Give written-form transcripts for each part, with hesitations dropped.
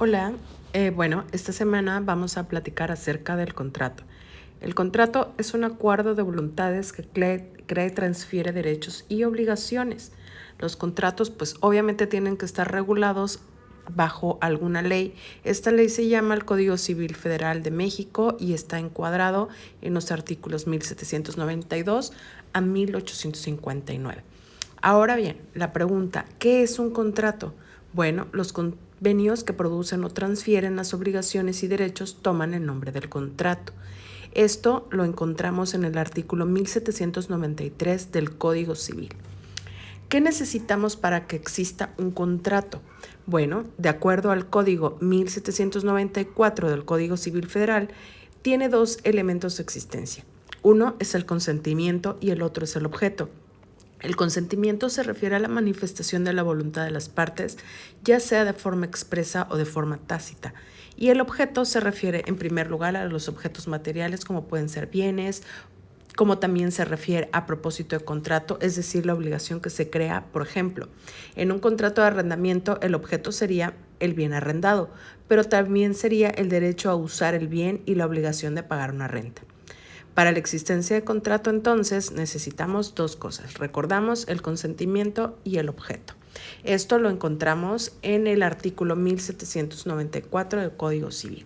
Hola, bueno, esta semana vamos a platicar acerca del contrato. El contrato es un acuerdo de voluntades que crea y transfiere derechos y obligaciones. Los contratos, pues obviamente tienen que estar regulados bajo alguna ley. Esta ley se llama el Código Civil Federal de México y está encuadrado en los artículos 1792 a 1859. Ahora bien, la pregunta, ¿qué es un contrato? Bueno, los convenios que producen o transfieren las obligaciones y derechos toman el nombre del contrato. Esto lo encontramos en el artículo 1793 del Código Civil. ¿Qué necesitamos para que exista un contrato? Bueno, de acuerdo al Código 1794 del Código Civil Federal, tiene dos elementos de existencia. Uno es el consentimiento y el otro es el objeto. El consentimiento se refiere a la manifestación de la voluntad de las partes, ya sea de forma expresa o de forma tácita. Y el objeto se refiere en primer lugar a los objetos materiales, como pueden ser bienes, como también se refiere a propósito de contrato, es decir, la obligación que se crea. Por ejemplo, en un contrato de arrendamiento el objeto sería el bien arrendado, pero también sería el derecho a usar el bien y la obligación de pagar una renta. Para la existencia de contrato, entonces, necesitamos dos cosas. Recordamos el consentimiento y el objeto. Esto lo encontramos en el artículo 1794 del Código Civil.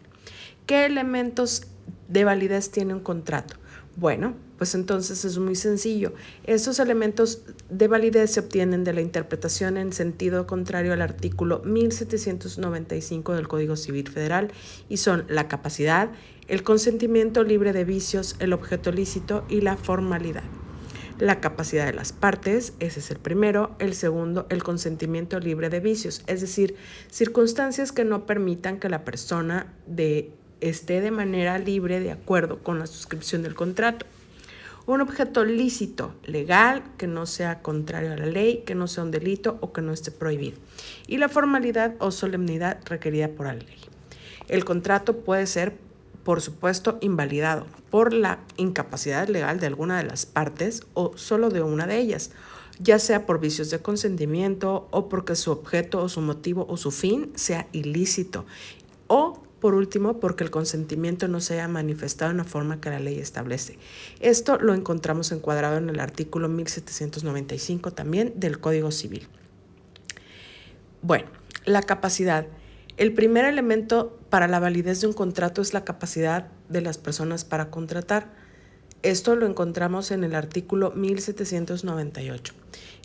¿Qué elementos de validez tiene un contrato? Bueno, pues entonces es muy sencillo. Estos elementos de validez se obtienen de la interpretación en sentido contrario al artículo 1795 del Código Civil Federal y son la capacidad, el consentimiento libre de vicios, el objeto lícito y la formalidad. La capacidad de las partes, ese es el primero. El segundo, el consentimiento libre de vicios, es decir, circunstancias que no permitan que la persona esté de manera libre de acuerdo con la suscripción del contrato. Un objeto lícito, legal, que no sea contrario a la ley, que no sea un delito o que no esté prohibido. Y la formalidad o solemnidad requerida por la ley. El contrato puede ser, por supuesto, invalidado por la incapacidad legal de alguna de las partes o solo de una de ellas, ya sea por vicios de consentimiento o porque su objeto o su motivo o su fin sea ilícito, o por último, porque el consentimiento no se haya manifestado en la forma que la ley establece. Esto lo encontramos encuadrado en el artículo 1795 también del Código Civil. Bueno, la capacidad. El primer elemento para la validez de un contrato es la capacidad de las personas para contratar. Esto lo encontramos en el artículo 1798.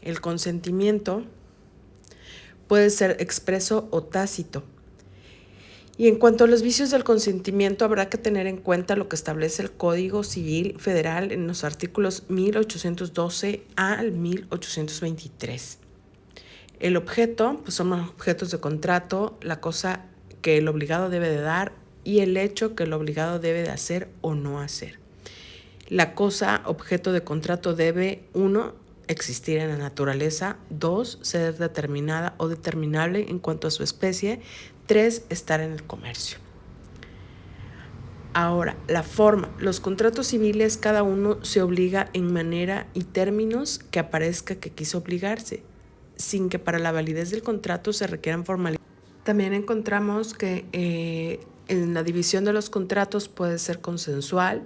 El consentimiento puede ser expreso o tácito. Y en cuanto a los vicios del consentimiento, habrá que tener en cuenta lo que establece el Código Civil Federal en los artículos 1812 al 1823. El objeto, pues son los objetos de contrato, la cosa que el obligado debe de dar y el hecho que el obligado debe de hacer o no hacer. La cosa objeto de contrato debe, 1, existir en la naturaleza, 2, ser determinada o determinable en cuanto a su especie, 3, estar en el comercio. Ahora, la forma. Los contratos civiles, cada uno se obliga en manera y términos que aparezca que quiso obligarse, sin que para la validez del contrato se requieran formalidades. También encontramos que en la división de los contratos puede ser consensual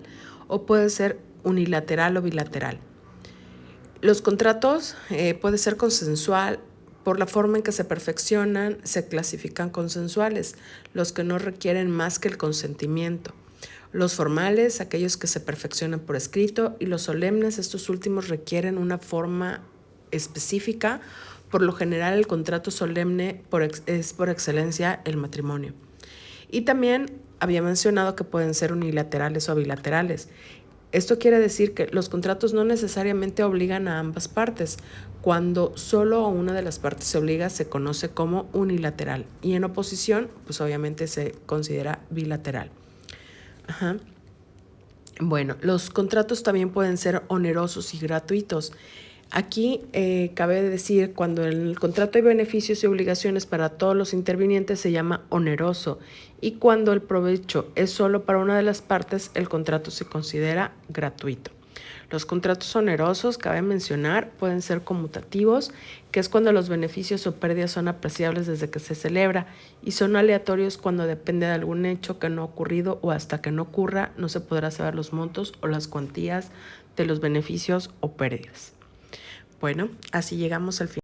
o puede ser unilateral o bilateral. Los contratos puede ser consensual. Por la forma en que se perfeccionan, se clasifican consensuales, los que no requieren más que el consentimiento. Los formales, aquellos que se perfeccionan por escrito, y los solemnes, estos últimos requieren una forma específica. Por lo general, el contrato solemne es por excelencia el matrimonio. Y también había mencionado que pueden ser unilaterales o bilaterales. Esto quiere decir que los contratos no necesariamente obligan a ambas partes. Cuando solo una de las partes se obliga, se conoce como unilateral. Y en oposición, pues obviamente se considera bilateral. Ajá. Bueno, los contratos también pueden ser onerosos y gratuitos. Aquí cabe decir, cuando en el contrato hay beneficios y obligaciones para todos los intervinientes, se llama oneroso. Y cuando el provecho es solo para una de las partes, el contrato se considera gratuito. Los contratos onerosos, cabe mencionar, pueden ser conmutativos, que es cuando los beneficios o pérdidas son apreciables desde que se celebra, y son aleatorios cuando depende de algún hecho que no ha ocurrido o hasta que no ocurra no se podrá saber los montos o las cuantías de los beneficios o pérdidas. Bueno, así llegamos al final.